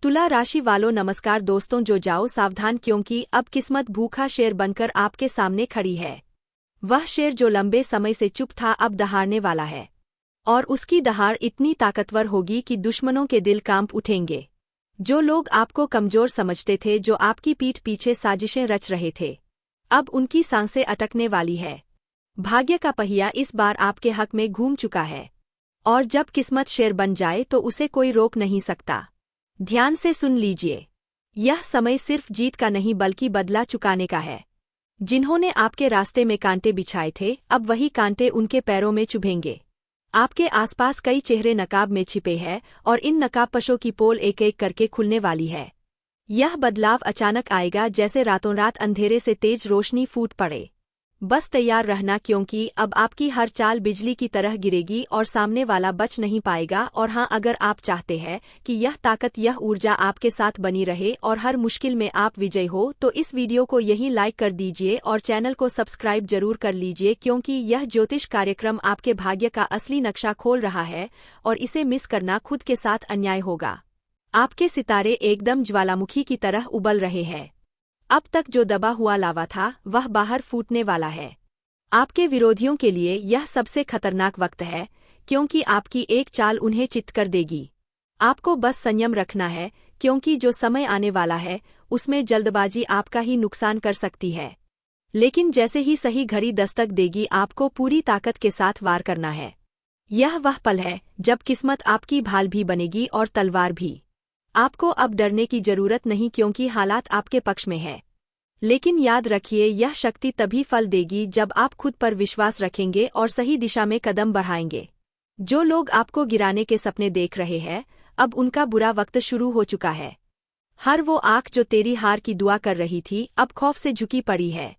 तुला राशि वालों नमस्कार दोस्तों, जो जाओ सावधान क्योंकि अब किस्मत भूखा शेर बनकर आपके सामने खड़ी है। वह शेर जो लंबे समय से चुप था अब दहाड़ने वाला है, और उसकी दहाड़ इतनी ताकतवर होगी कि दुश्मनों के दिल कांप उठेंगे। जो लोग आपको कमजोर समझते थे, जो आपकी पीठ पीछे साजिशें रच रहे थे, अब उनकी सांसें अटकने वाली है। भाग्य का पहिया इस बार आपके हक में घूम चुका है, और जब किस्मत शेर बन जाए तो उसे कोई रोक नहीं सकता। ध्यान से सुन लीजिए, यह समय सिर्फ जीत का नहीं बल्कि बदला चुकाने का है। जिन्होंने आपके रास्ते में कांटे बिछाए थे, अब वही कांटे उनके पैरों में चुभेंगे। आपके आसपास कई चेहरे नकाब में छिपे हैं, और इन नकाबपोशों की पोल एक एक करके खुलने वाली है। यह बदलाव अचानक आएगा, जैसे रातों रात अंधेरे से तेज रोशनी फूट पड़े। बस तैयार रहना, क्योंकि अब आपकी हर चाल बिजली की तरह गिरेगी और सामने वाला बच नहीं पाएगा। और हाँ, अगर आप चाहते हैं कि यह ताकत, यह ऊर्जा आपके साथ बनी रहे और हर मुश्किल में आप विजयी हो, तो इस वीडियो को यहीं लाइक कर दीजिए और चैनल को सब्सक्राइब जरूर कर लीजिए, क्योंकि यह ज्योतिष कार्यक्रम आपके भाग्य का असली नक्शा खोल रहा है और इसे मिस करना खुद के साथ अन्याय होगा। आपके सितारे एकदम ज्वालामुखी की तरह उबल रहे हैं। अब तक जो दबा हुआ लावा था वह बाहर फूटने वाला है। आपके विरोधियों के लिए यह सबसे खतरनाक वक्त है, क्योंकि आपकी एक चाल उन्हें चित्त कर देगी। आपको बस संयम रखना है, क्योंकि जो समय आने वाला है उसमें जल्दबाजी आपका ही नुकसान कर सकती है। लेकिन जैसे ही सही घड़ी दस्तक देगी, आपको पूरी ताकत के साथ वार करना है। यह वह पल है जब किस्मत आपकी भाल भी बनेगी और तलवार भी। आपको अब डरने की जरूरत नहीं, क्योंकि हालात आपके पक्ष में है। लेकिन याद रखिए, यह शक्ति तभी फल देगी जब आप खुद पर विश्वास रखेंगे और सही दिशा में कदम बढ़ाएंगे। जो लोग आपको गिराने के सपने देख रहे हैं, अब उनका बुरा वक्त शुरू हो चुका है। हर वो आंख जो तेरी हार की दुआ कर रही थी, अब खौफ से झुकी पड़ी है।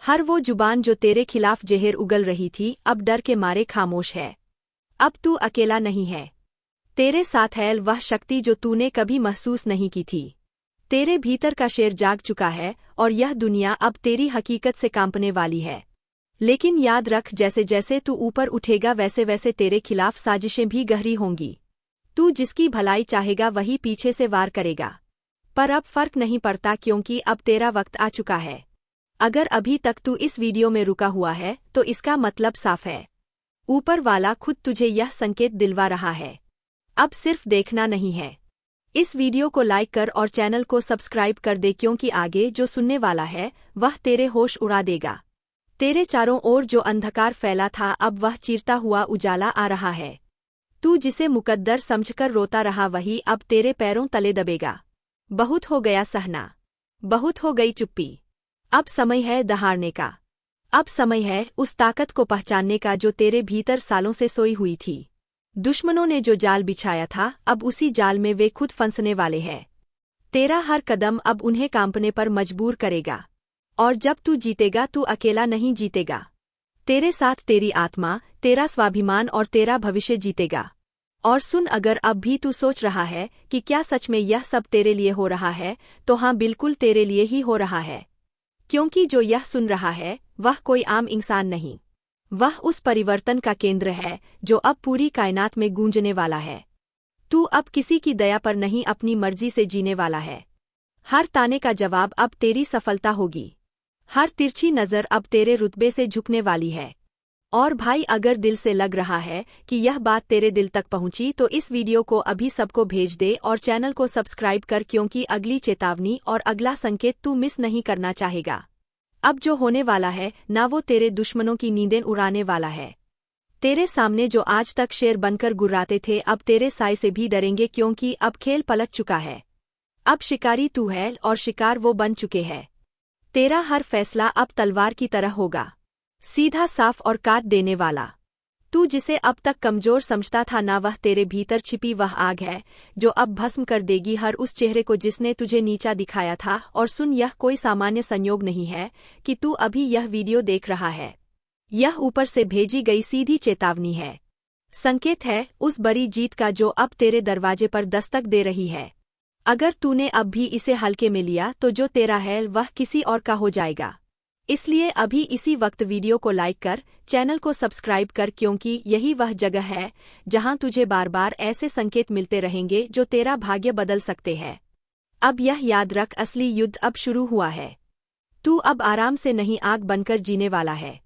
हर वो जुबान जो तेरे खिलाफ जहर उगल रही थी, अब डर के मारे खामोश है। अब तू अकेला नहीं है, तेरे साथ है वह शक्ति जो तूने कभी महसूस नहीं की थी। तेरे भीतर का शेर जाग चुका है, और यह दुनिया अब तेरी हकीकत से कांपने वाली है। लेकिन याद रख, जैसे जैसे तू ऊपर उठेगा वैसे वैसे तेरे खिलाफ साजिशें भी गहरी होंगी। तू जिसकी भलाई चाहेगा वही पीछे से वार करेगा। पर अब फर्क नहीं पड़ता, क्योंकि अब तेरा वक्त आ चुका है। अगर अभी तक तू इस वीडियो में रुका हुआ है तो इसका मतलब साफ है, ऊपर वाला खुद तुझे यह संकेत दिलवा रहा है। अब सिर्फ देखना नहीं है, इस वीडियो को लाइक कर और चैनल को सब्सक्राइब कर दे, क्योंकि आगे जो सुनने वाला है वह तेरे होश उड़ा देगा। तेरे चारों ओर जो अंधकार फैला था, अब वह चीरता हुआ उजाला आ रहा है। तू जिसे मुकद्दर समझकर रोता रहा, वही अब तेरे पैरों तले दबेगा। बहुत हो गया सहना, बहुत हो गई चुप्पी। अब समय है दहाड़ने का। अब समय है उस ताकत को पहचानने का जो तेरे भीतर सालों से सोई हुई थी। दुश्मनों ने जो जाल बिछाया था, अब उसी जाल में वे खुद फंसने वाले हैं। तेरा हर कदम अब उन्हें कांपने पर मजबूर करेगा। और जब तू जीतेगा, तू अकेला नहीं जीतेगा। तेरे साथ तेरी आत्मा, तेरा स्वाभिमान और तेरा भविष्य जीतेगा। और सुन, अगर अब भी तू सोच रहा है कि क्या सच में यह सब तेरे लिए हो रहा है, तो हाँ, बिल्कुल तेरे लिए ही हो रहा है। क्योंकि जो यह सुन रहा है वह कोई आम इंसान नहीं, वह उस परिवर्तन का केंद्र है जो अब पूरी कायनात में गूंजने वाला है। तू अब किसी की दया पर नहीं, अपनी मर्जी से जीने वाला है। हर ताने का जवाब अब तेरी सफलता होगी। हर तिरछी नज़र अब तेरे रुतबे से झुकने वाली है। और भाई, अगर दिल से लग रहा है कि यह बात तेरे दिल तक पहुंची, तो इस वीडियो को अभी सबको भेज दे और चैनल को सब्सक्राइब कर, क्योंकि अगली चेतावनी और अगला संकेत तू मिस नहीं करना चाहेगा। अब जो होने वाला है ना, वो तेरे दुश्मनों की नींदें उड़ाने वाला है। तेरे सामने जो आज तक शेर बनकर गुर्राते थे, अब तेरे साए से भी डरेंगे, क्योंकि अब खेल पलट चुका है। अब शिकारी तू है और शिकार वो बन चुके हैं। तेरा हर फैसला अब तलवार की तरह होगा, सीधा, साफ और काट देने वाला। तू जिसे अब तक कमजोर समझता था ना, वह तेरे भीतर छिपी वह आग है जो अब भस्म कर देगी हर उस चेहरे को जिसने तुझे नीचा दिखाया था। और सुन, यह कोई सामान्य संयोग नहीं है कि तू अभी यह वीडियो देख रहा है। यह ऊपर से भेजी गई सीधी चेतावनी है, संकेत है उस बड़ी जीत का जो अब तेरे दरवाजे पर दस्तक दे रही है। अगर तूने अब भी इसे हल्के में लिया, तो जो तेरा है वह किसी और का हो जाएगा। इसलिए अभी इसी वक्त वीडियो को लाइक कर, चैनल को सब्सक्राइब कर, क्योंकि यही वह जगह है जहां तुझे बार बार ऐसे संकेत मिलते रहेंगे जो तेरा भाग्य बदल सकते हैं। अब यह याद रख, असली युद्ध अब शुरू हुआ है। तू अब आराम से नहीं, आग बनकर जीने वाला है।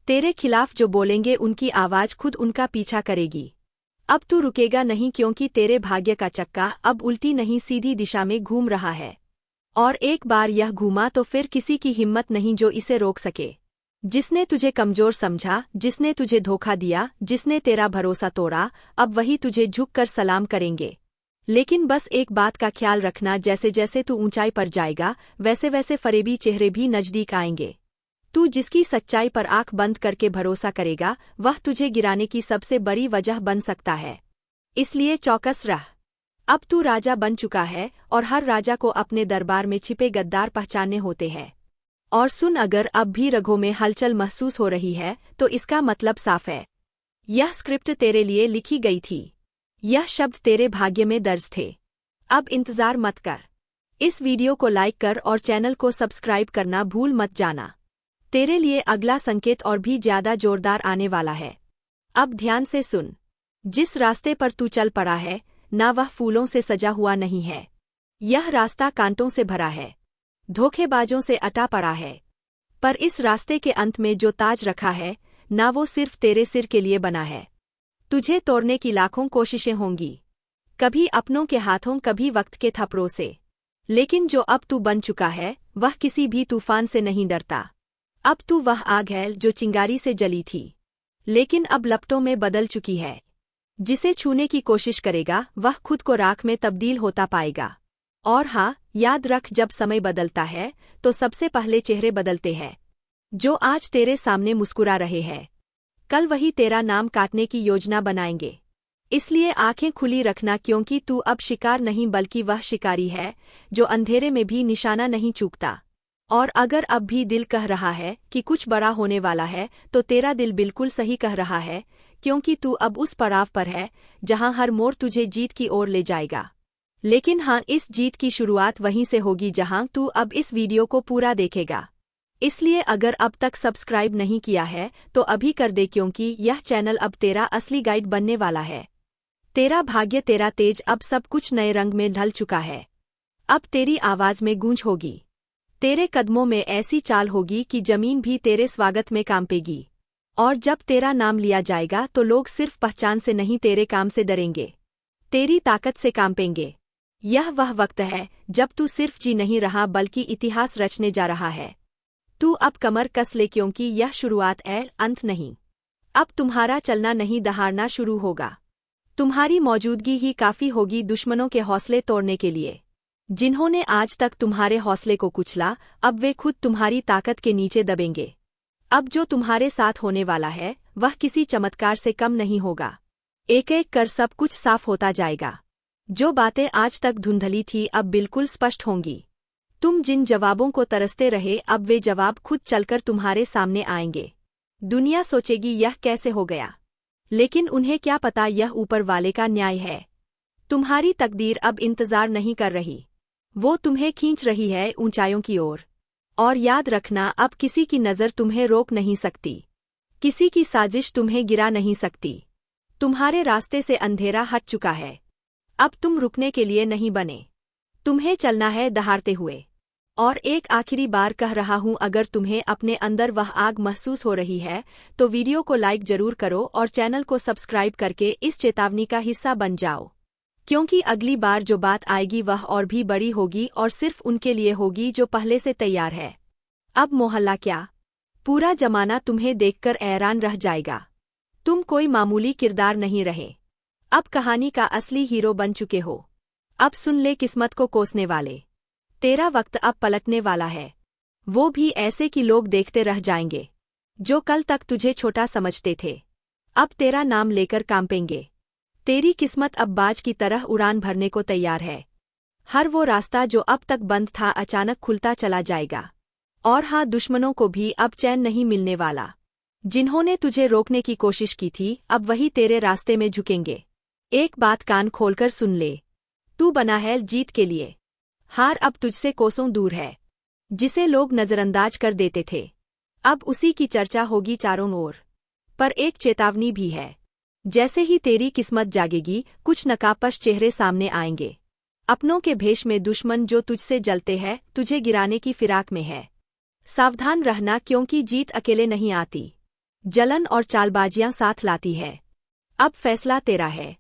तेरे खिलाफ जो बोलेंगे उनकी आवाज खुद उनका पीछा करेगी। अब तू रुकेगा नहीं, क्योंकि तेरे भाग्य का चक्का अब उल्टी नहीं सीधी दिशा में घूम रहा है। और एक बार यह घूमा तो फिर किसी की हिम्मत नहीं जो इसे रोक सके। जिसने तुझे कमजोर समझा, जिसने तुझे धोखा दिया, जिसने तेरा भरोसा तोड़ा, अब वही तुझे झुककर सलाम करेंगे। लेकिन बस एक बात का ख्याल रखना, जैसे जैसे तू ऊंचाई पर जाएगा वैसे वैसे फरेबी चेहरे भी नजदीक आएंगे। तू जिसकी सच्चाई पर आंख बंद करके भरोसा करेगा वह तुझे गिराने की सबसे बड़ी वजह बन सकता है। इसलिए चौकस रह। अब तू राजा बन चुका है और हर राजा को अपने दरबार में छिपे गद्दार पहचानने होते हैं। और सुन, अगर अब भी रगों में हलचल महसूस हो रही है तो इसका मतलब साफ है। यह स्क्रिप्ट तेरे लिए लिखी गई थी। यह शब्द तेरे भाग्य में दर्ज थे। अब इंतजार मत कर। इस वीडियो को लाइक कर और चैनल को सब्सक्राइब करना भूल मत जाना। तेरे लिए अगला संकेत और भी ज्यादा जोरदार आने वाला है। अब ध्यान से सुन। जिस रास्ते पर तू चल पड़ा है ना, वह फूलों से सजा हुआ नहीं है। यह रास्ता कांटों से भरा है, धोखेबाजों से अटा पड़ा है। पर इस रास्ते के अंत में जो ताज रखा है ना, वो सिर्फ तेरे सिर के लिए बना है। तुझे तोड़ने की लाखों कोशिशें होंगी, कभी अपनों के हाथों, कभी वक्त के थप्पड़ों से। लेकिन जो अब तू बन चुका है वह किसी भी तूफान से नहीं डरता। अब तू वह आग है जो चिंगारी से जली थी लेकिन अब लपटों में बदल चुकी है। जिसे छूने की कोशिश करेगा वह खुद को राख में तब्दील होता पाएगा। और हाँ, याद रख, जब समय बदलता है तो सबसे पहले चेहरे बदलते हैं। जो आज तेरे सामने मुस्कुरा रहे हैं कल वही तेरा नाम काटने की योजना बनाएंगे। इसलिए आंखें खुली रखना, क्योंकि तू अब शिकार नहीं बल्कि वह शिकारी है जो अंधेरे में भी निशाना नहीं चूकता। और अगर अब भी दिल कह रहा है कि कुछ बड़ा होने वाला है तो तेरा दिल बिल्कुल सही कह रहा है, क्योंकि तू अब उस पड़ाव पर है जहां हर मोड़ तुझे जीत की ओर ले जाएगा। लेकिन हाँ, इस जीत की शुरुआत वहीं से होगी जहां तू अब इस वीडियो को पूरा देखेगा। इसलिए अगर अब तक सब्सक्राइब नहीं किया है तो अभी कर दे, क्योंकि यह चैनल अब तेरा असली गाइड बनने वाला है। तेरा भाग्य, तेरा तेज, अब सब कुछ नए रंग में ढल चुका है। अब तेरी आवाज में गूंज होगी, तेरे कदमों में ऐसी चाल होगी कि जमीन भी तेरे स्वागत में कांपेगी। और जब तेरा नाम लिया जाएगा तो लोग सिर्फ पहचान से नहीं, तेरे काम से डरेंगे, तेरी ताकत से कांपेंगे। यह वह वक्त है जब तू सिर्फ जी नहीं रहा बल्कि इतिहास रचने जा रहा है। तू अब कमर कस ले, क्योंकि यह शुरुआत है, अंत नहीं। अब तुम्हारा चलना नहीं, दहाड़ना शुरू होगा। तुम्हारी मौजूदगी ही काफी होगी दुश्मनों के हौसले तोड़ने के लिए। जिन्होंने आज तक तुम्हारे हौसले को कुचला, अब वे खुद तुम्हारी ताकत के नीचे दबेंगे। अब जो तुम्हारे साथ होने वाला है वह किसी चमत्कार से कम नहीं होगा। एक एक कर सब कुछ साफ होता जाएगा। जो बातें आज तक धुंधली थी अब बिल्कुल स्पष्ट होंगी। तुम जिन जवाबों को तरसते रहे, अब वे जवाब खुद चलकर तुम्हारे सामने आएंगे। दुनिया सोचेगी यह कैसे हो गया, लेकिन उन्हें क्या पता यह ऊपर वाले का न्याय है। तुम्हारी तकदीर अब इंतजार नहीं कर रही, वो तुम्हें खींच रही है ऊंचाइयों की ओर। और याद रखना, अब किसी की नज़र तुम्हें रोक नहीं सकती, किसी की साजिश तुम्हें गिरा नहीं सकती। तुम्हारे रास्ते से अंधेरा हट चुका है। अब तुम रुकने के लिए नहीं बने, तुम्हें चलना है दहाड़ते हुए। और एक आखिरी बार कह रहा हूं, अगर तुम्हें अपने अंदर वह आग महसूस हो रही है तो वीडियो को लाइक जरूर करो और चैनल को सब्सक्राइब करके इस चेतावनी का हिस्सा बन जाओ, क्योंकि अगली बार जो बात आएगी वह और भी बड़ी होगी और सिर्फ उनके लिए होगी जो पहले से तैयार है। अब मोहल्ला क्या, पूरा जमाना तुम्हें देखकर हैरान रह जाएगा। तुम कोई मामूली किरदार नहीं रहे, अब कहानी का असली हीरो बन चुके हो। अब सुन ले किस्मत को कोसने वाले, तेरा वक्त अब पलटने वाला है। वो भी ऐसे कि लोग देखते रह जाएंगे। जो कल तक तुझे छोटा समझते थे अब तेरा नाम लेकर कांपेंगे। तेरी किस्मत अब बाज की तरह उड़ान भरने को तैयार है। हर वो रास्ता जो अब तक बंद था अचानक खुलता चला जाएगा। और हाँ, दुश्मनों को भी अब चैन नहीं मिलने वाला। जिन्होंने तुझे रोकने की कोशिश की थी अब वही तेरे रास्ते में झुकेंगे। एक बात कान खोलकर सुन ले, तू बना है जीत के लिए। हार अब तुझसे कोसों दूर है। जिसे लोग नजरअंदाज कर देते थे अब उसी की चर्चा होगी चारों ओर। पर एक चेतावनी भी है। जैसे ही तेरी किस्मत जागेगी, कुछ नकाबपोश चेहरे सामने आएंगे। अपनों के भेष में दुश्मन जो तुझसे जलते हैं, तुझे गिराने की फिराक में है। सावधान रहना, क्योंकि जीत अकेले नहीं आती। जलन और चालबाजियां साथ लाती है। अब फैसला तेरा है।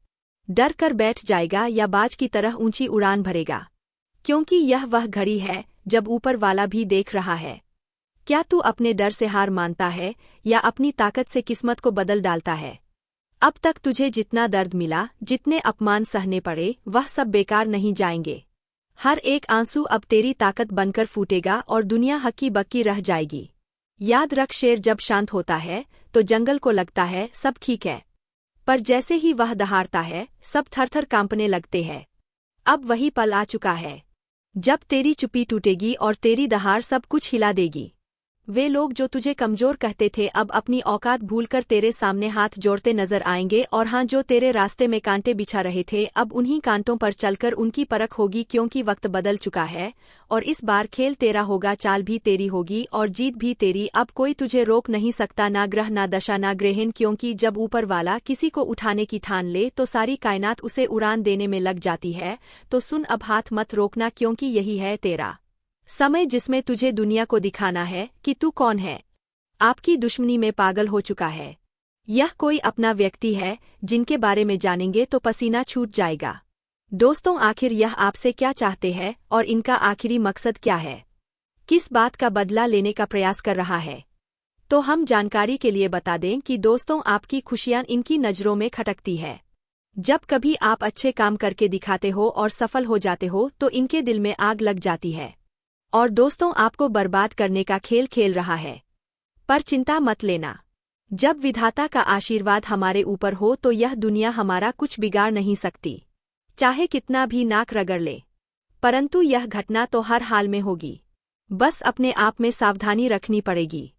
डर कर बैठ जाएगा या बाज की तरह ऊंची उड़ान भरेगा, क्योंकि यह वह घड़ी है जब ऊपर वाला भी देख रहा है। क्या तू अपने डर से हार मानता है या अपनी ताकत से किस्मत को बदल डालता है? अब तक तुझे जितना दर्द मिला, जितने अपमान सहने पड़े, वह सब बेकार नहीं जाएंगे। हर एक आंसू अब तेरी ताकत बनकर फूटेगा और दुनिया हक्की बक्की रह जाएगी। याद रख, शेर जब शांत होता है तो जंगल को लगता है सब ठीक है, पर जैसे ही वह दहाड़ता है, सब थरथर कांपने लगते हैं। अब वही पल आ चुका है जब तेरी चुप्पी टूटेगी और तेरी दहाड़ सब कुछ हिला देगी। वे लोग जो तुझे कमजोर कहते थे, अब अपनी औकात भूलकर तेरे सामने हाथ जोड़ते नजर आएंगे। और हाँ, जो तेरे रास्ते में कांटे बिछा रहे थे, अब उन्हीं कांटों पर चलकर उनकी परख होगी, क्योंकि वक्त बदल चुका है और इस बार खेल तेरा होगा, चाल भी तेरी होगी और जीत भी तेरी। अब कोई तुझे रोक नहीं सकता, ना ग्रह ना दशा ना ग्रहण, क्योंकि जब ऊपर वाला किसी को उठाने की ठान ले तो सारी कायनात उसे उड़ान देने में लग जाती है। तो सुन, अब हाथ मत रोकना, क्योंकि यही है तेरा समय, जिसमें तुझे दुनिया को दिखाना है कि तू कौन है। आपकी दुश्मनी में पागल हो चुका है। यह कोई अपना व्यक्ति है जिनके बारे में जानेंगे तो पसीना छूट जाएगा। दोस्तों, आखिर यह आपसे क्या चाहते हैं और इनका आखिरी मकसद क्या है? किस बात का बदला लेने का प्रयास कर रहा है? तो हम जानकारी के लिए बता दें कि दोस्तों, आपकी खुशियां इनकी नज़रों में खटकती है। जब कभी आप अच्छे काम करके दिखाते हो और सफल हो जाते हो तो इनके दिल में आग लग जाती है और दोस्तों, आपको बर्बाद करने का खेल खेल रहा है। पर चिंता मत लेना, जब विधाता का आशीर्वाद हमारे ऊपर हो तो यह दुनिया हमारा कुछ बिगाड़ नहीं सकती, चाहे कितना भी नाक रगड़ ले। परंतु यह घटना तो हर हाल में होगी, बस अपने आप में सावधानी रखनी पड़ेगी।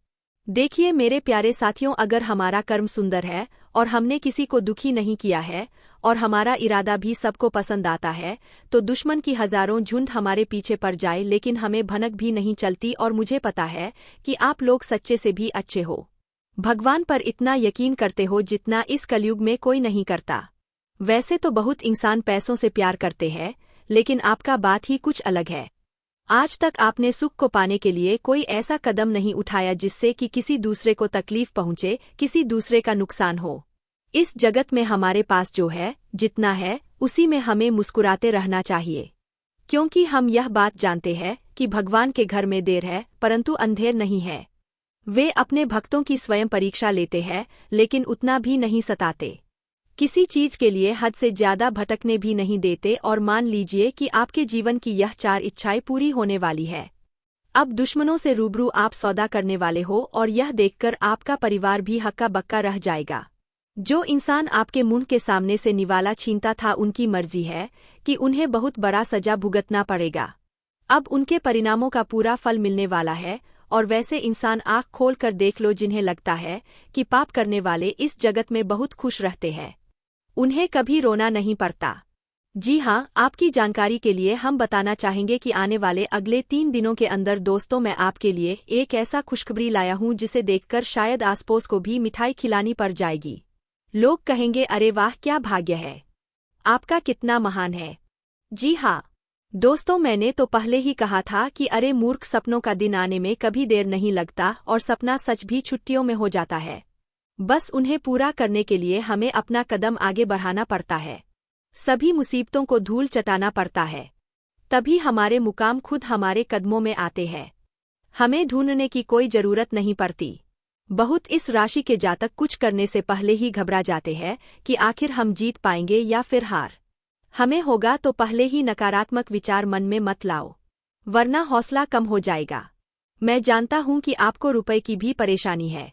देखिए मेरे प्यारे साथियों, अगर हमारा कर्म सुंदर है और हमने किसी को दुखी नहीं किया है और हमारा इरादा भी सबको पसंद आता है, तो दुश्मन की हजारों झुंड हमारे पीछे पड़ जाए, लेकिन हमें भनक भी नहीं चलती। और मुझे पता है कि आप लोग सच्चे से भी अच्छे हो, भगवान पर इतना यकीन करते हो जितना इस कलयुग में कोई नहीं करता। वैसे तो बहुत इंसान पैसों से प्यार करते हैं, लेकिन आपका बात ही कुछ अलग है। आज तक आपने सुख को पाने के लिए कोई ऐसा कदम नहीं उठाया जिससे कि किसी दूसरे को तकलीफ पहुंचे, किसी दूसरे का नुकसान हो। इस जगत में हमारे पास जो है, जितना है, उसी में हमें मुस्कुराते रहना चाहिए, क्योंकि हम यह बात जानते हैं कि भगवान के घर में देर है परंतु अंधेर नहीं है। वे अपने भक्तों की स्वयं परीक्षा लेते हैं, लेकिन उतना भी नहीं सताते। किसी चीज के लिए हद से ज्यादा भटकने भी नहीं देते। और मान लीजिए कि आपके जीवन की यह 4 इच्छाएं पूरी होने वाली है। अब दुश्मनों से रूबरू आप सौदा करने वाले हो और यह देखकर आपका परिवार भी हक्का बक्का रह जाएगा। जो इंसान आपके मुंह के सामने से निवाला छीनता था, उनकी मर्जी है कि उन्हें बहुत बड़ा सजा भुगतना पड़ेगा। अब उनके परिणामों का पूरा फल मिलने वाला है। और वैसे इंसान आँख खोल कर देख लो जिन्हें लगता है कि पाप करने वाले इस जगत में बहुत खुश रहते हैं, उन्हें कभी रोना नहीं पड़ता। जी हाँ, आपकी जानकारी के लिए हम बताना चाहेंगे कि आने वाले अगले 3 दिनों के अंदर दोस्तों, मैं आपके लिए एक ऐसा खुशखबरी लाया हूँ जिसे देखकर शायद आस पड़ोस को भी मिठाई खिलानी पड़ जाएगी। लोग कहेंगे, अरे वाह, क्या भाग्य है आपका, कितना महान है। जी हाँ दोस्तों, मैंने तो पहले ही कहा था कि अरे मूर्ख, सपनों का दिन आने में कभी देर नहीं लगता और सपना सच भी छुट्टियों में हो जाता है। बस उन्हें पूरा करने के लिए हमें अपना कदम आगे बढ़ाना पड़ता है, सभी मुसीबतों को धूल चटाना पड़ता है, तभी हमारे मुकाम खुद हमारे कदमों में आते हैं। हमें ढूंढने की कोई जरूरत नहीं पड़ती। बहुत इस राशि के जातक कुछ करने से पहले ही घबरा जाते हैं कि आखिर हम जीत पाएंगे या फिर हार हमें होगा। तो पहले ही नकारात्मक विचार मन में मत लाओ, वरना हौसला कम हो जाएगा। मैं जानता हूं कि आपको रुपए की भी परेशानी है,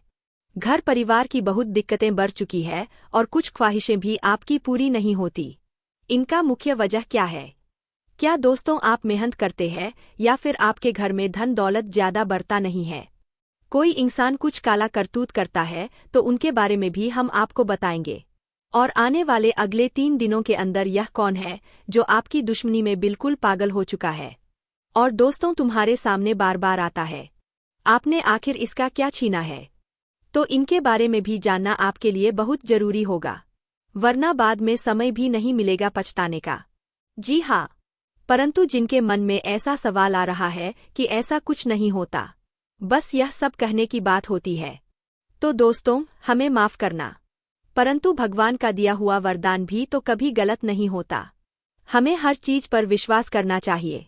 घर परिवार की बहुत दिक्कतें बढ़ चुकी है और कुछ ख्वाहिशें भी आपकी पूरी नहीं होती। इनका मुख्य वजह क्या है? क्या दोस्तों, आप मेहनत करते हैं या फिर आपके घर में धन दौलत ज्यादा बढ़ता नहीं है? कोई इंसान कुछ काला करतूत करता है तो उनके बारे में भी हम आपको बताएंगे। और आने वाले अगले 3 दिनों के अंदर यह कौन है जो आपकी दुश्मनी में बिल्कुल पागल हो चुका है और दोस्तों तुम्हारे सामने बार बार आता है। आपने आखिर इसका क्या छीना है? तो इनके बारे में भी जानना आपके लिए बहुत जरूरी होगा, वरना बाद में समय भी नहीं मिलेगा पछताने का। जी हाँ, परंतु जिनके मन में ऐसा सवाल आ रहा है कि ऐसा कुछ नहीं होता, बस यह सब कहने की बात होती है, तो दोस्तों हमें माफ करना, परंतु भगवान का दिया हुआ वरदान भी तो कभी गलत नहीं होता। हमें हर चीज पर विश्वास करना चाहिए,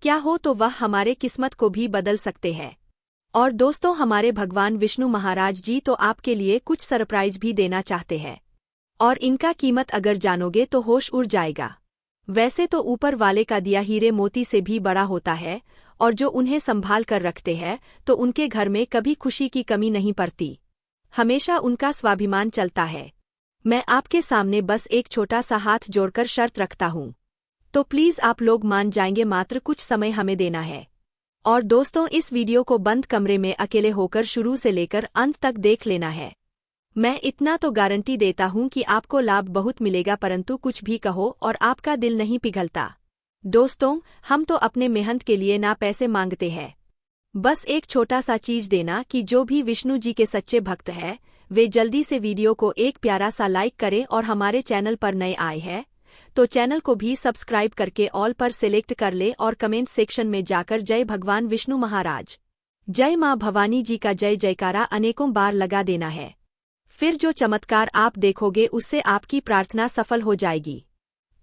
क्या हो तो वह हमारे किस्मत को भी बदल सकते हैं। और दोस्तों हमारे भगवान विष्णु महाराज जी तो आपके लिए कुछ सरप्राइज भी देना चाहते हैं, और इनका कीमत अगर जानोगे तो होश उड़ जाएगा। वैसे तो ऊपर वाले का दिया हीरे मोती से भी बड़ा होता है, और जो उन्हें संभाल कर रखते हैं तो उनके घर में कभी खुशी की कमी नहीं पड़ती, हमेशा उनका स्वाभिमान चलता है। मैं आपके सामने बस एक छोटा सा हाथ जोड़कर शर्त रखता हूँ, तो प्लीज आप लोग मान जाएंगे, मात्र कुछ समय हमें देना है। और दोस्तों इस वीडियो को बंद कमरे में अकेले होकर शुरू से लेकर अंत तक देख लेना है। मैं इतना तो गारंटी देता हूं कि आपको लाभ बहुत मिलेगा, परंतु कुछ भी कहो और आपका दिल नहीं पिघलता। दोस्तों हम तो अपने मेहनत के लिए ना पैसे मांगते हैं, बस एक छोटा सा चीज देना कि जो भी विष्णु जी के सच्चे भक्त हैं वे जल्दी से वीडियो को एक प्यारा सा लाइक करें, और हमारे चैनल पर नए आए हैं तो चैनल को भी सब्सक्राइब करके ऑल पर सिलेक्ट कर ले, और कमेंट सेक्शन में जाकर जय भगवान विष्णु महाराज, जय माँ भवानी जी का जय जयकारा अनेकों बार लगा देना है। फिर जो चमत्कार आप देखोगे उससे आपकी प्रार्थना सफल हो जाएगी।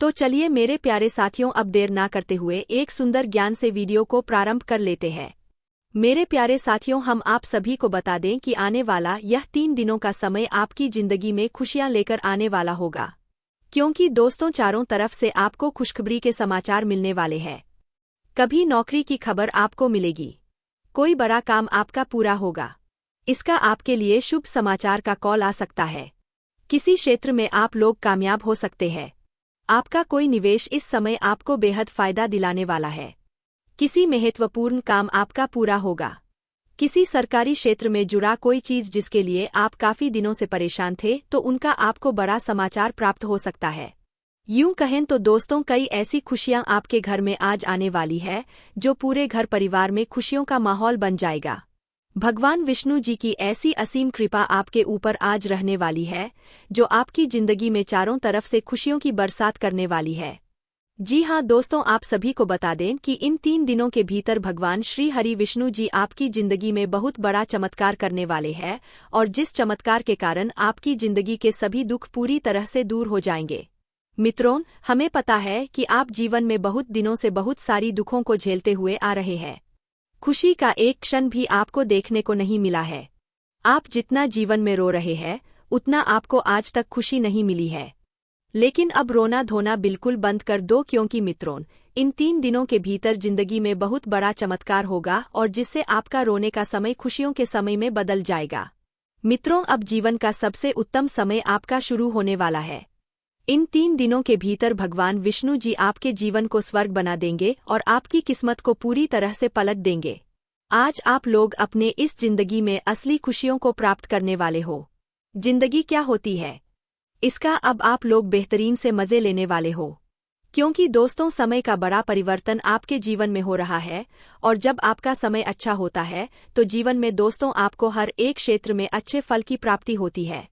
तो चलिए मेरे प्यारे साथियों अब देर ना करते हुए एक सुंदर ज्ञान से वीडियो को प्रारंभ कर लेते हैं। मेरे प्यारे साथियों हम आप सभी को बता दें कि आने वाला यह 3 दिनों का समय आपकी जिंदगी में खुशियां लेकर आने वाला होगा, क्योंकि दोस्तों चारों तरफ से आपको खुशखबरी के समाचार मिलने वाले हैं। कभी नौकरी की खबर आपको मिलेगी, कोई बड़ा काम आपका पूरा होगा, इसका आपके लिए शुभ समाचार का कॉल आ सकता है। किसी क्षेत्र में आप लोग कामयाब हो सकते हैं, आपका कोई निवेश इस समय आपको बेहद फायदा दिलाने वाला है। किसी महत्वपूर्ण काम आपका पूरा होगा, किसी सरकारी क्षेत्र में जुड़ा कोई चीज जिसके लिए आप काफी दिनों से परेशान थे तो उनका आपको बड़ा समाचार प्राप्त हो सकता है। यूं कहें तो दोस्तों कई ऐसी खुशियां आपके घर में आज आने वाली है जो पूरे घर परिवार में खुशियों का माहौल बन जाएगा। भगवान विष्णु जी की ऐसी असीम कृपा आपके ऊपर आज रहने वाली है जो आपकी जिंदगी में चारों तरफ से खुशियों की बरसात करने वाली है। जी हाँ दोस्तों आप सभी को बता दें कि इन 3 दिनों के भीतर भगवान श्री हरि विष्णु जी आपकी जिंदगी में बहुत बड़ा चमत्कार करने वाले हैं, और जिस चमत्कार के कारण आपकी जिंदगी के सभी दुख पूरी तरह से दूर हो जाएंगे। मित्रों हमें पता है कि आप जीवन में बहुत दिनों से बहुत सारी दुखों को झेलते हुए आ रहे हैं, खुशी का एक क्षण भी आपको देखने को नहीं मिला है। आप जितना जीवन में रो रहे हैं उतना आपको आज तक खुशी नहीं मिली है, लेकिन अब रोना धोना बिल्कुल बंद कर दो, क्योंकि मित्रों इन 3 दिनों के भीतर जिंदगी में बहुत बड़ा चमत्कार होगा, और जिससे आपका रोने का समय खुशियों के समय में बदल जाएगा। मित्रों अब जीवन का सबसे उत्तम समय आपका शुरू होने वाला है। इन 3 दिनों के भीतर भगवान विष्णु जी आपके जीवन को स्वर्ग बना देंगे और आपकी किस्मत को पूरी तरह से पलट देंगे। आज आप लोग अपने इस जिंदगी में असली खुशियों को प्राप्त करने वाले हो। जिंदगी क्या होती है इसका अब आप लोग बेहतरीन से मजे लेने वाले हो, क्योंकि दोस्तों समय का बड़ा परिवर्तन आपके जीवन में हो रहा है, और जब आपका समय अच्छा होता है तो जीवन में दोस्तों आपको हर एक क्षेत्र में अच्छे फल की प्राप्ति होती है।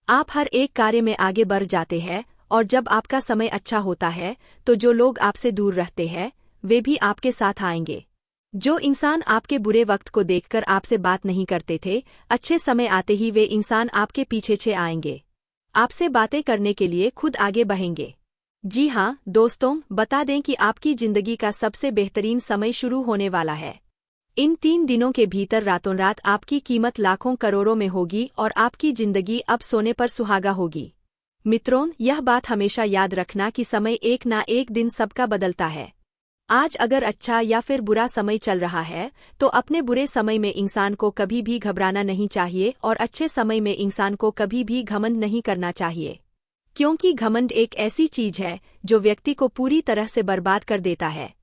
आप हर एक कार्य में आगे बढ़ जाते हैं, और जब आपका समय अच्छा होता है तो जो लोग आपसे दूर रहते हैं वे भी आपके साथ आएंगे। जो इंसान आपके बुरे वक्त को देखकर आपसे बात नहीं करते थे, अच्छे समय आते ही वे इंसान आपके पीछे आएंगे, आपसे बातें करने के लिए खुद आगे बढ़ेंगे। जी हाँ दोस्तों बता दें कि आपकी जिंदगी का सबसे बेहतरीन समय शुरू होने वाला है। इन 3 दिनों के भीतर रातों रात आपकी कीमत लाखों करोड़ों में होगी, और आपकी जिंदगी अब सोने पर सुहागा होगी। मित्रों यह बात हमेशा याद रखना कि समय एक ना एक दिन सबका बदलता है। आज अगर अच्छा या फिर बुरा समय चल रहा है तो अपने बुरे समय में इंसान को कभी भी घबराना नहीं चाहिए, और अच्छे समय में इंसान को कभी भी घमंड नहीं करना चाहिए, क्योंकि घमंड एक ऐसी चीज है जो व्यक्ति को पूरी तरह से बर्बाद कर देता है।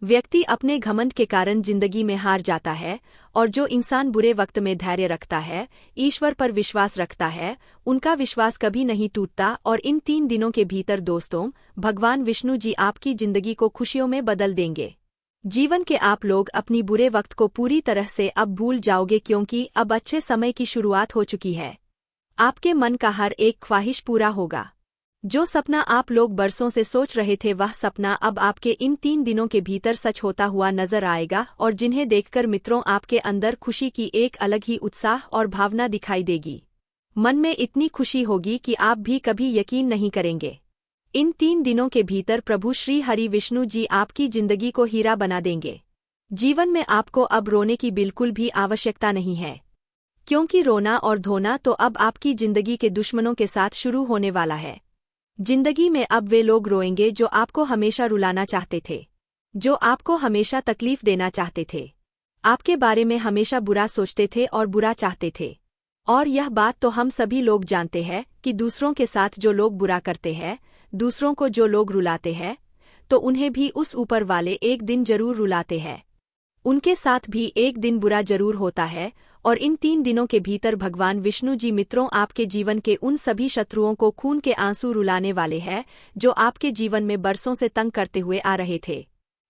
व्यक्ति अपने घमंड के कारण जिंदगी में हार जाता है, और जो इंसान बुरे वक्त में धैर्य रखता है, ईश्वर पर विश्वास रखता है, उनका विश्वास कभी नहीं टूटता। और इन 3 दिनों के भीतर दोस्तों भगवान विष्णु जी आपकी जिंदगी को खुशियों में बदल देंगे। जीवन के आप लोग अपनी बुरे वक्त को पूरी तरह से अब भूल जाओगे, क्योंकि अब अच्छे समय की शुरुआत हो चुकी है। आपके मन का हर एक ख्वाहिश पूरा होगा। जो सपना आप लोग बरसों से सोच रहे थे, वह सपना अब आपके इन 3 दिनों के भीतर सच होता हुआ नजर आएगा, और जिन्हें देखकर मित्रों आपके अंदर खुशी की एक अलग ही उत्साह और भावना दिखाई देगी। मन में इतनी खुशी होगी कि आप भी कभी यकीन नहीं करेंगे। इन 3 दिनों के भीतर प्रभु श्री हरि विष्णु जी आपकी जिंदगी को हीरा बना देंगे। जीवन में आपको अब रोने की बिल्कुल भी आवश्यकता नहीं है, क्योंकि रोना और धोना तो अब आपकी जिंदगी के दुश्मनों के साथ शुरू होने वाला है। जिंदगी में अब वे लोग रोएंगे जो आपको हमेशा रुलाना चाहते थे, जो आपको हमेशा तकलीफ देना चाहते थे, आपके बारे में हमेशा बुरा सोचते थे और बुरा चाहते थे। और यह बात तो हम सभी लोग जानते हैं कि दूसरों के साथ जो लोग बुरा करते हैं, दूसरों को जो लोग रुलाते हैं, तो उन्हें भी उस ऊपर वाले एक दिन जरूर रुलाते हैं। उनके साथ भी एक दिन बुरा जरूर होता है। और इन 3 दिनों के भीतर भगवान विष्णु जी मित्रों आपके जीवन के उन सभी शत्रुओं को खून के आंसू रुलाने वाले हैं, जो आपके जीवन में बरसों से तंग करते हुए आ रहे थे,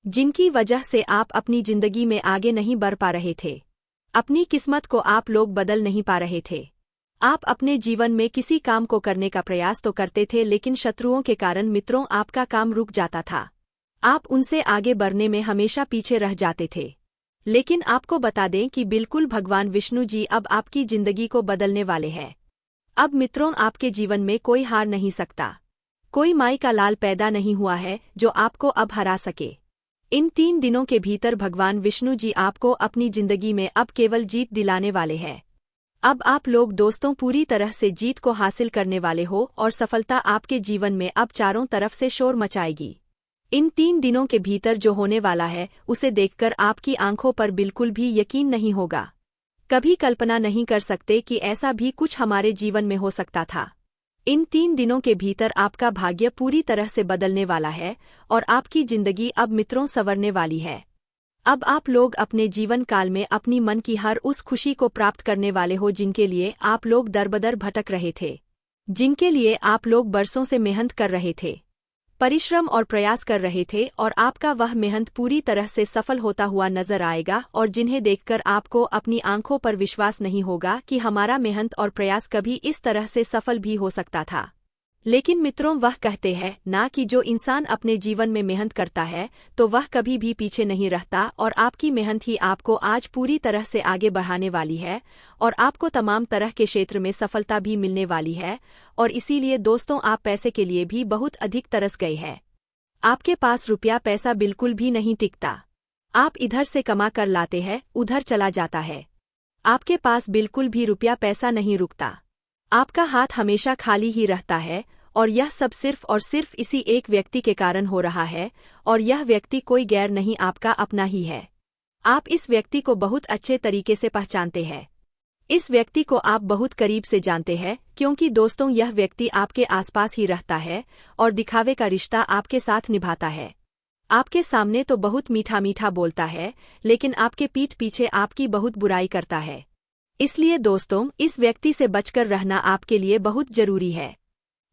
जिनकी वजह से आप अपनी जिंदगी में आगे नहीं बढ़ पा रहे थे। अपनी किस्मत को आप लोग बदल नहीं पा रहे थे। आप अपने जीवन में किसी काम को करने का प्रयास तो करते थे, लेकिन शत्रुओं के कारण मित्रों आपका काम रुक जाता था। आप उनसे आगे बढ़ने में हमेशा पीछे रह जाते थे। लेकिन आपको बता दें कि बिल्कुल भगवान विष्णु जी अब आपकी जिंदगी को बदलने वाले हैं। अब मित्रों आपके जीवन में कोई हार नहीं सकता। कोई माई का लाल पैदा नहीं हुआ है जो आपको अब हरा सके। इन 3 दिनों के भीतर भगवान विष्णु जी आपको अपनी जिंदगी में अब केवल जीत दिलाने वाले हैं। अब आप लोग दोस्तों पूरी तरह से जीत को हासिल करने वाले हो, और सफलता आपके जीवन में अब चारों तरफ से शोर मचाएगी। इन 3 दिनों के भीतर जो होने वाला है, उसे देखकर आपकी आंखों पर बिल्कुल भी यकीन नहीं होगा। कभी कल्पना नहीं कर सकते कि ऐसा भी कुछ हमारे जीवन में हो सकता था। इन 3 दिनों के भीतर आपका भाग्य पूरी तरह से बदलने वाला है, और आपकी जिंदगी अब मित्रों संवरने वाली है। अब आप लोग अपने जीवन काल में अपनी मन की हर उस खुशी को प्राप्त करने वाले हो, जिनके लिए आप लोग दरबदर भटक रहे थे, जिनके लिए आप लोग बरसों से मेहनत कर रहे थे, परिश्रम और प्रयास कर रहे थे, और आपका वह मेहनत पूरी तरह से सफल होता हुआ नजर आएगा, और जिन्हें देखकर आपको अपनी आंखों पर विश्वास नहीं होगा कि हमारा मेहनत और प्रयास कभी इस तरह से सफल भी हो सकता था। लेकिन मित्रों वह कहते हैं ना कि जो इंसान अपने जीवन में मेहनत करता है तो वह कभी भी पीछे नहीं रहता, और आपकी मेहनत ही आपको आज पूरी तरह से आगे बढ़ाने वाली है, और आपको तमाम तरह के क्षेत्र में सफलता भी मिलने वाली है। और इसीलिए दोस्तों आप पैसे के लिए भी बहुत अधिक तरस गए हैं। आपके पास रुपया पैसा बिल्कुल भी नहीं टिकता। आप इधर से कमा कर लाते हैं, उधर चला जाता है। आपके पास बिल्कुल भी रुपया पैसा नहीं रुकता। आपका हाथ हमेशा खाली ही रहता है, और यह सब सिर्फ और सिर्फ इसी एक व्यक्ति के कारण हो रहा है, और यह व्यक्ति कोई गैर नहीं, आपका अपना ही है। आप इस व्यक्ति को बहुत अच्छे तरीके से पहचानते हैं। इस व्यक्ति को आप बहुत करीब से जानते हैं, क्योंकि दोस्तों यह व्यक्ति आपके आसपास ही रहता है, और दिखावे का रिश्ता आपके साथ निभाता है। आपके सामने तो बहुत मीठा मीठा बोलता है, लेकिन आपके पीठ पीछे आपकी बहुत बुराई करता है। इसलिए दोस्तों इस व्यक्ति से बचकर रहना आपके लिए बहुत जरूरी है।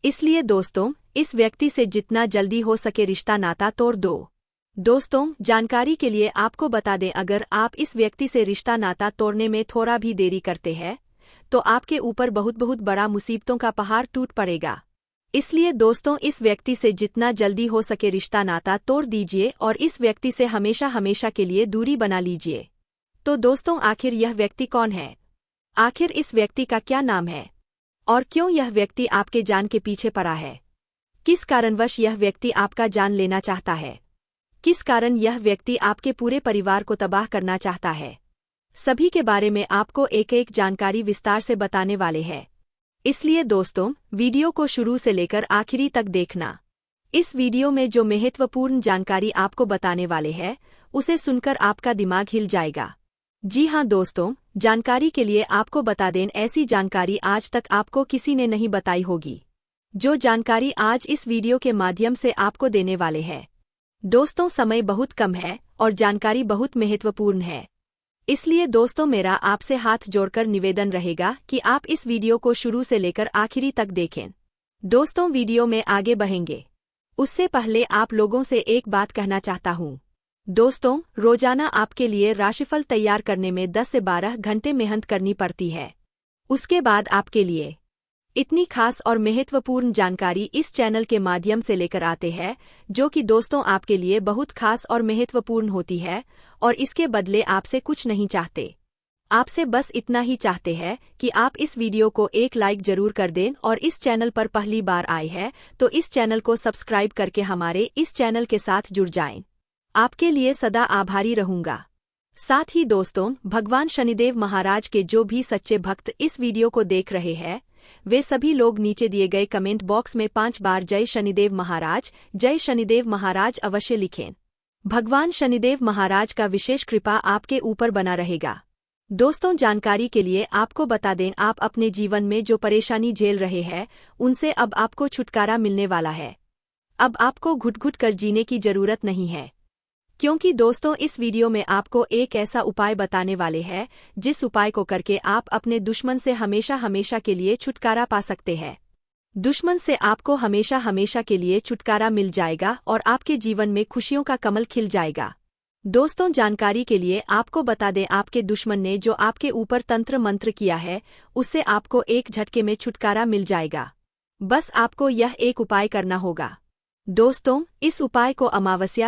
इसलिए दोस्तों इस व्यक्ति से जितना जल्दी हो सके रिश्ता नाता तोड़ दो। दोस्तों जानकारी के लिए आपको बता दें, अगर आप इस व्यक्ति से रिश्ता नाता तोड़ने में थोड़ा भी देरी करते हैं तो आपके ऊपर बहुत बहुत बड़ा मुसीबतों का पहाड़ टूट पड़ेगा। इसलिए दोस्तों इस व्यक्ति से जितना जल्दी हो सके रिश्ता नाता तोड़ दीजिए, और इस व्यक्ति से हमेशा हमेशा के लिए दूरी बना लीजिए। तो दोस्तों आखिर यह व्यक्ति कौन है? आखिर इस व्यक्ति का क्या नाम है? और क्यों यह व्यक्ति आपके जान के पीछे पड़ा है? किस कारणवश यह व्यक्ति आपका जान लेना चाहता है? किस कारण यह व्यक्ति आपके पूरे परिवार को तबाह करना चाहता है? सभी के बारे में आपको एक एक जानकारी विस्तार से बताने वाले हैं। इसलिए दोस्तों वीडियो को शुरू से लेकर आखिरी तक देखना। इस वीडियो में जो महत्वपूर्ण जानकारी आपको बताने वाले हैं उसे सुनकर आपका दिमाग हिल जाएगा। जी हाँ दोस्तों, जानकारी के लिए आपको बता दें, ऐसी जानकारी आज तक आपको किसी ने नहीं बताई होगी, जो जानकारी आज इस वीडियो के माध्यम से आपको देने वाले हैं। दोस्तों समय बहुत कम है और जानकारी बहुत महत्वपूर्ण है, इसलिए दोस्तों मेरा आपसे हाथ जोड़कर निवेदन रहेगा कि आप इस वीडियो को शुरू से लेकर आखिरी तक देखें। दोस्तों वीडियो में आगे बढ़ेंगे उससे पहले आप लोगों से एक बात कहना चाहता हूँ। दोस्तों, रोजाना आपके लिए राशिफल तैयार करने में 10 से 12 घंटे मेहनत करनी पड़ती है। उसके बाद आपके लिए इतनी खास और महत्वपूर्ण जानकारी इस चैनल के माध्यम से लेकर आते हैं, जो कि दोस्तों आपके लिए बहुत खास और महत्वपूर्ण होती है, और इसके बदले आपसे कुछ नहीं चाहते। आपसे बस इतना ही चाहते हैं कि आप इस वीडियो को एक लाइक जरूर कर दें, और इस चैनल पर पहली बार आए हैं तो इस चैनल को सब्सक्राइब करके हमारे इस चैनल के साथ जुड़ जाएं। आपके लिए सदा आभारी रहूंगा। साथ ही दोस्तों, भगवान शनिदेव महाराज के जो भी सच्चे भक्त इस वीडियो को देख रहे हैं, वे सभी लोग नीचे दिए गए कमेंट बॉक्स में 5 बार जय शनिदेव महाराज अवश्य लिखें। भगवान शनिदेव महाराज का विशेष कृपा आपके ऊपर बना रहेगा। दोस्तों, जानकारी के लिए आपको बता दें, आप अपने जीवन में जो परेशानी झेल रहे हैं उनसे अब आपको छुटकारा मिलने वाला है। अब आपको घुट-घुट कर जीने की जरूरत नहीं है, क्योंकि दोस्तों इस वीडियो में आपको एक ऐसा उपाय बताने वाले हैं जिस उपाय को करके आप अपने दुश्मन से हमेशा हमेशा के लिए छुटकारा पा सकते हैं। दुश्मन से आपको हमेशा हमेशा के लिए छुटकारा मिल जाएगा और आपके जीवन में खुशियों का कमल खिल जाएगा। दोस्तों, जानकारी के लिए आपको बता दें, आपके दुश्मन ने जो आपके ऊपर तंत्र मंत्र किया है उससे आपको एक झटके में छुटकारा मिल जाएगा। बस आपको यह एक उपाय करना होगा। दोस्तों, इस उपाय को अमावस्या